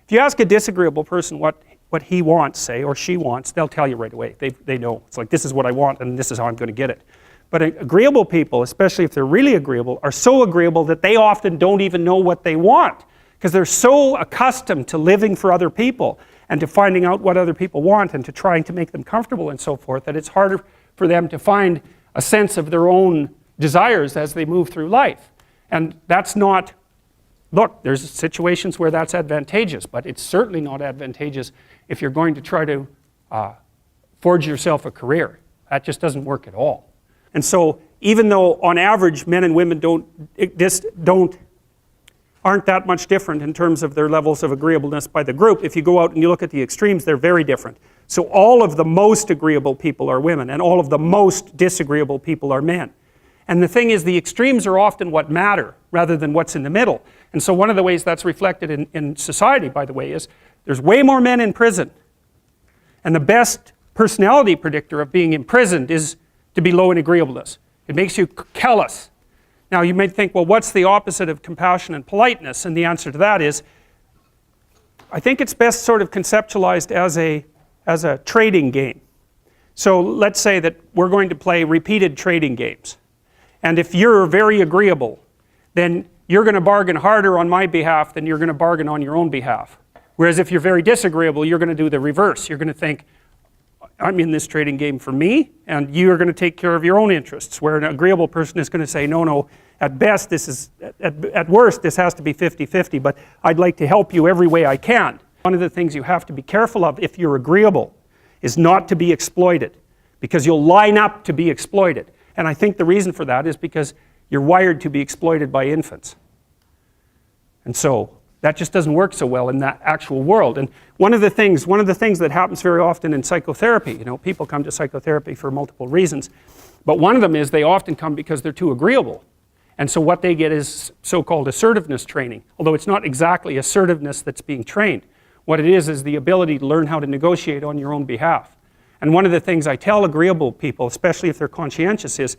If you ask a disagreeable person what he wants, say, or she wants, they'll tell you right away. They know. It's like, this is what I want and this is how I'm going to get it. But agreeable people, especially if they're really agreeable, are so agreeable that they often don't even know what they want, because they're so accustomed to living for other people and to finding out what other people want and to trying to make them comfortable and so forth, that it's harder for them to find a sense of their own desires as they move through life. And that's not, look, there's situations where that's advantageous, but it's certainly not advantageous if you're going to try to forge yourself a career. That just doesn't work at all. And so even though on average men and women aren't that much different in terms of their levels of agreeableness by the group, if you go out and you look at the extremes, they're very different. So all of the most agreeable people are women, and all of the most disagreeable people are men. And the thing is, the extremes are often what matter rather than what's in the middle. And so one of the ways that's reflected in society, by the way, is there's way more men in prison. And the best personality predictor of being imprisoned is to be low in agreeableness. It makes you callous. Now you might think, well, what's the opposite of compassion and politeness? And the answer to that is, I think it's best sort of conceptualized as a trading game. So let's say that we're going to play repeated trading games. And if you're very agreeable, then you're going to bargain harder on my behalf than you're going to bargain on your own behalf. Whereas if you're very disagreeable, you're going to do the reverse. You're going to think, I'm in this trading game for me, and you're going to take care of your own interests. Where an agreeable person is going to say, no, at best this is, at worst this has to be 50-50, but I'd like to help you every way I can. One of the things you have to be careful of if you're agreeable is not to be exploited, because you'll line up to be exploited. And I think the reason for that is because you're wired to be exploited by infants. And so that just doesn't work so well in that actual world. And one of the things that happens very often in psychotherapy, people come to psychotherapy for multiple reasons, but one of them is they often come because they're too agreeable. And so what they get is so-called assertiveness training, although it's not exactly assertiveness that's being trained. What it is the ability to learn how to negotiate on your own behalf. And one of the things I tell agreeable people, especially if they're conscientious, is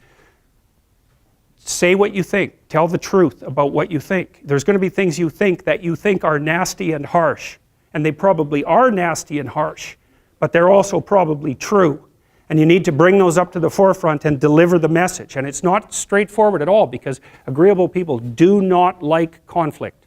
say what you think. Tell the truth about what you think. There's going to be things you think that you think are nasty and harsh. And they probably are nasty and harsh, but they're also probably true. And you need to bring those up to the forefront and deliver the message. And it's not straightforward at all, because agreeable people do not like conflict.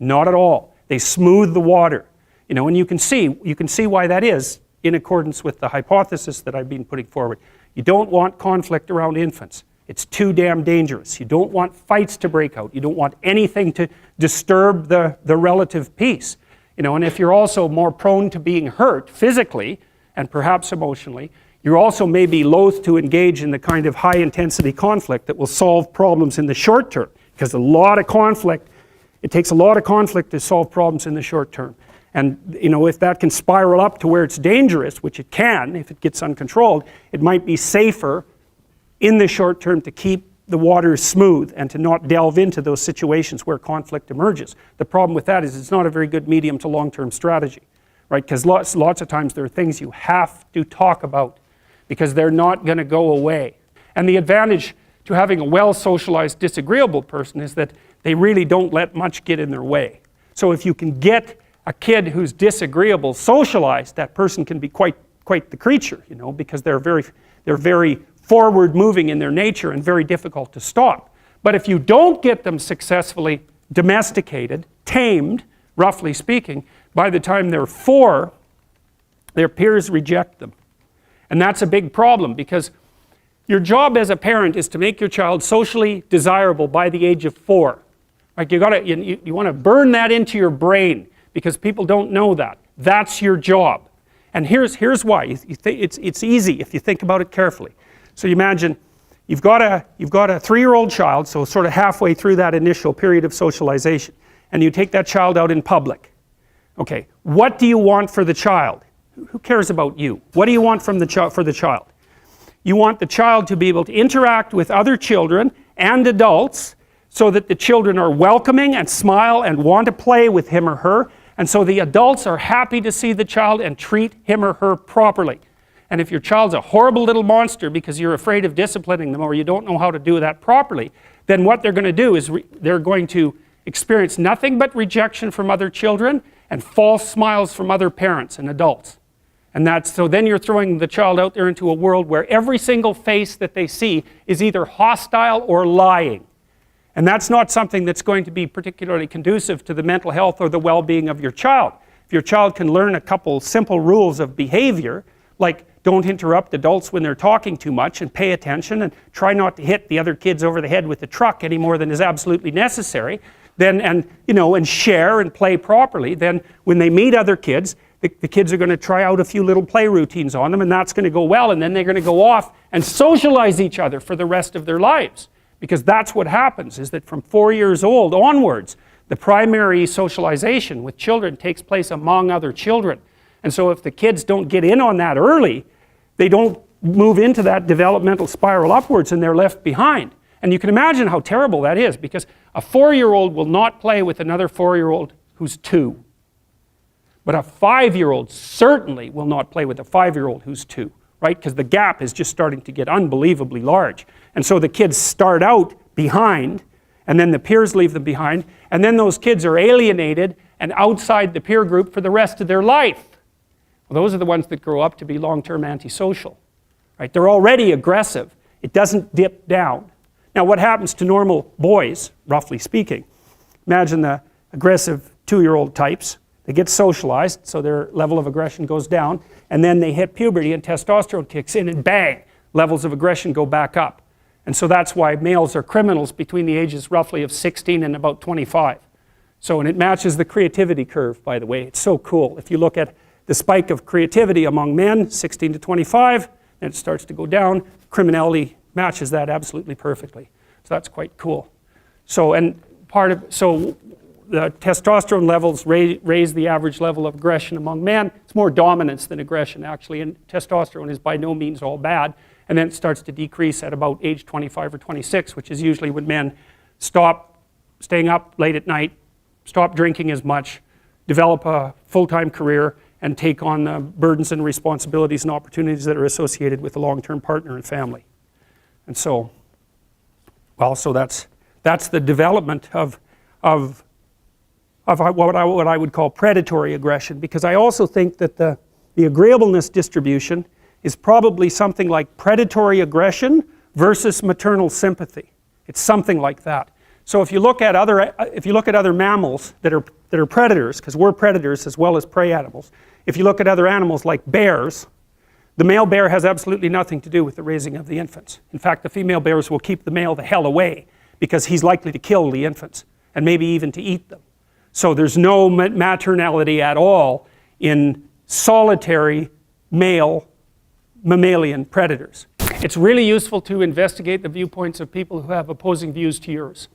Not at all. They smooth the water. And you can see why that is in accordance with the hypothesis that I've been putting forward. You don't want conflict around infants. It's too damn dangerous. You don't want fights to break out. You don't want anything to disturb the relative peace. And if you're also more prone to being hurt physically and perhaps emotionally, you're also maybe loath to engage in the kind of high intensity conflict that will solve problems in the short term, because it takes a lot of conflict to solve problems in the short term. And if that can spiral up to where it's dangerous, which it can if it gets uncontrolled, it might be safer in the short term to keep the water smooth and to not delve into those situations where conflict emerges. The problem with that is it's not a very good medium to long-term strategy, right? Because lots of times there are things you have to talk about because they're not going to go away. And the advantage to having a well-socialized disagreeable person is that they really don't let much get in their way. So if you can get a kid who's disagreeable socialized, that person can be quite the creature, because they're very forward-moving in their nature and very difficult to stop. But if you don't get them successfully domesticated, tamed, roughly speaking, by the time they're 4, their peers reject them. And that's a big problem, because your job as a parent is to make your child socially desirable by the age of 4. Like you want to burn that into your brain, because people don't know that. That's your job. And here's why. It's easy if you think about it carefully. So you imagine you've got a 3-year-old child, so sort of halfway through that initial period of socialization, and you take that child out in public. Okay, what do you want for the child? Who cares about you? What do you want for the child? You want the child to be able to interact with other children and adults so that the children are welcoming and smile and want to play with him or her, and so the adults are happy to see the child and treat him or her properly. And if your child's a horrible little monster because you're afraid of disciplining them or you don't know how to do that properly, then what they're going to do is they're going to experience nothing but rejection from other children, and false smiles from other parents and adults. And so then you're throwing the child out there into a world where every single face that they see is either hostile or lying. And that's not something that's going to be particularly conducive to the mental health or the well-being of your child. If your child can learn a couple simple rules of behavior, like don't interrupt adults when they're talking too much and pay attention and try not to hit the other kids over the head with the truck any more than is absolutely necessary, then, and share and play properly, then when they meet other kids, the kids are going to try out a few little play routines on them, and that's going to go well, and then they're going to go off and socialize each other for the rest of their lives. Because that's what happens, is that from 4 years old onwards, the primary socialization with children takes place among other children. And so if the kids don't get in on that early, they don't move into that developmental spiral upwards and they're left behind. And you can imagine how terrible that is, because a 4-year-old will not play with another 4-year-old who's 2. But a 5-year-old certainly will not play with a 5-year-old who's 2, right? Because the gap is just starting to get unbelievably large. And so the kids start out behind, and then the peers leave them behind, and then those kids are alienated and outside the peer group for the rest of their life. Well, those are the ones that grow up to be long-term antisocial, right? They're already aggressive. It doesn't dip down. Now, what happens to normal boys, roughly speaking? Imagine the aggressive 2-year-old types. They get socialized, so their level of aggression goes down, and then they hit puberty and testosterone kicks in, and bang, levels of aggression go back up. And so that's why males are criminals between the ages roughly of 16 and about 25. So, and it matches the creativity curve, by the way. It's so cool. If you look at the spike of creativity among men, 16 to 25, then it starts to go down. Criminality matches that absolutely perfectly. So that's quite cool. So, and so the testosterone levels raise the average level of aggression among men. It's more dominance than aggression, actually, and testosterone is by no means all bad. And then it starts to decrease at about age 25 or 26, which is usually when men stop staying up late at night, stop drinking as much, develop a full-time career, and take on the burdens and responsibilities and opportunities that are associated with a long-term partner and family. And so, well, so that's the development of what I would call predatory aggression, because I also think that the agreeableness distribution is probably something like predatory aggression versus maternal sympathy. It's something like that. So if you look at other mammals that are predators, because we're predators as well as prey animals, if you look at other animals like bears, the male bear has absolutely nothing to do with the raising of the infants. In fact, the female bears will keep the male the hell away because he's likely to kill the infants and maybe even to eat them. So there's no maternality at all in solitary male mammalian predators. It's really useful to investigate the viewpoints of people who have opposing views to yours.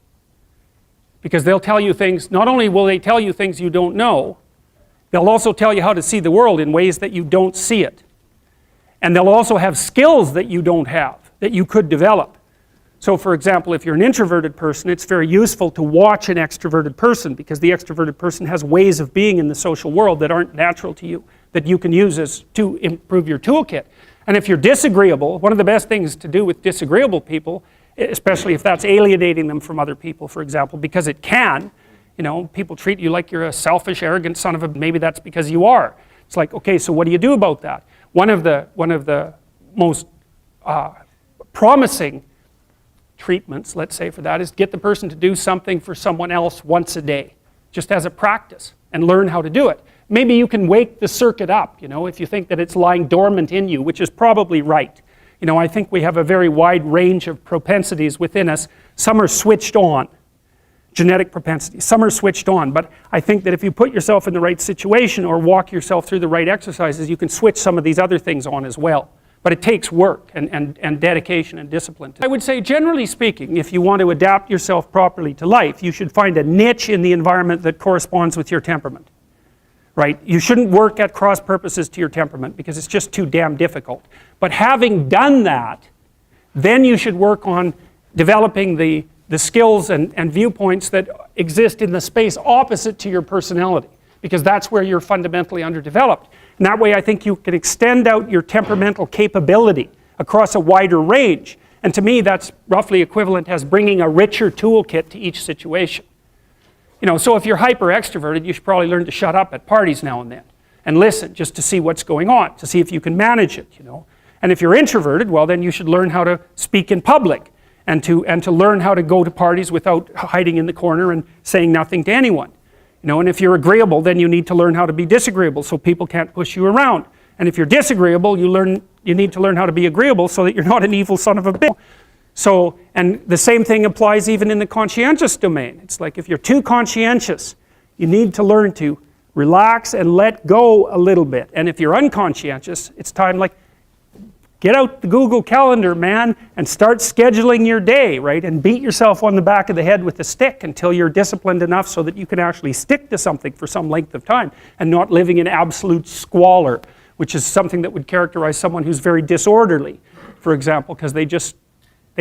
Because they'll tell you things, not only will they tell you things you don't know, they'll also tell you how to see the world in ways that you don't see it. And they'll also have skills that you don't have, that you could develop. So for example, if you're an introverted person, it's very useful to watch an extroverted person, because the extroverted person has ways of being in the social world that aren't natural to you, that you can use to improve your toolkit. And if you're disagreeable, one of the best things to do with disagreeable people, especially if that's alienating them from other people, for example, because it can, people treat you like you're a selfish, arrogant son of a, maybe that's because you are. It's like, okay, so what do you do about that? One of the most promising treatments, let's say, for that is get the person to do something for someone else once a day, just as a practice, and learn how to do it. Maybe you can wake the circuit up, if you think that it's lying dormant in you, which is probably right. I think we have a very wide range of propensities within us. Some are switched on, genetic propensities. Some are switched on, but I think that if you put yourself in the right situation or walk yourself through the right exercises, you can switch some of these other things on as well. But it takes work and dedication and discipline. I would say, generally speaking, if you want to adapt yourself properly to life, you should find a niche in the environment that corresponds with your temperament. Right? You shouldn't work at cross purposes to your temperament because it's just too damn difficult. But having done that, then you should work on developing the skills and viewpoints that exist in the space opposite to your personality, because that's where you're fundamentally underdeveloped. And that way I think you can extend out your temperamental capability across a wider range. And to me that's roughly equivalent as bringing a richer toolkit to each situation. You know, so if you're hyper extroverted, you should probably learn to shut up at parties now and then and listen just to see what's going on, to see if you can manage it, you know. And if you're introverted, well, then you should learn how to speak in public and to learn how to go to parties without hiding in the corner and saying nothing to anyone. You know, and if you're agreeable, then you need to learn how to be disagreeable so people can't push you around. And if you're disagreeable, you need to learn how to be agreeable so that you're not an evil son of a bitch. So, and the same thing applies even in the conscientious domain. It's like if you're too conscientious, you need to learn to relax and let go a little bit. And if you're unconscientious, it's time like, get out the Google Calendar, man, and start scheduling your day, right? And beat yourself on the back of the head with a stick until you're disciplined enough so that you can actually stick to something for some length of time and not living in absolute squalor, which is something that would characterize someone who's very disorderly, for example, because they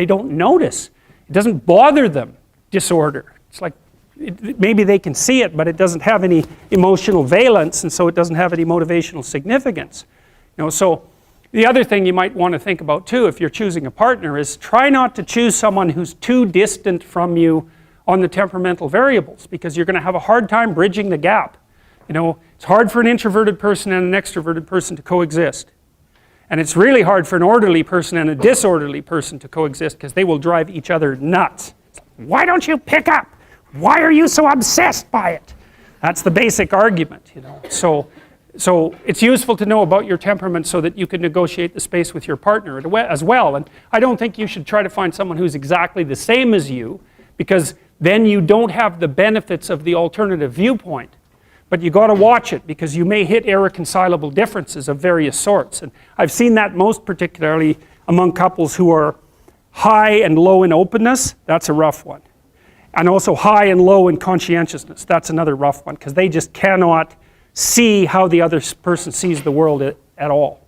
don't notice. It doesn't bother them, disorder. It's like, maybe they can see it, but it doesn't have any emotional valence, and so it doesn't have any motivational significance. You know, so the other thing you might want to think about too, if you're choosing a partner, is try not to choose someone who's too distant from you on the temperamental variables, because you're going to have a hard time bridging the gap. You know, it's hard for an introverted person and an extroverted person to coexist. And it's really hard for an orderly person and a disorderly person to coexist because they will drive each other nuts. Why don't you pick up? Why are you so obsessed by it? That's the basic argument, you know. So it's useful to know about your temperament so that you can negotiate the space with your partner as well. And I don't think you should try to find someone who's exactly the same as you, because then you don't have the benefits of the alternative viewpoint. But you got to watch it, because you may hit irreconcilable differences of various sorts. And I've seen that most particularly among couples who are high and low in openness. That's a rough one. And also high and low in conscientiousness. That's another rough one, because they just cannot see how the other person sees the world at all.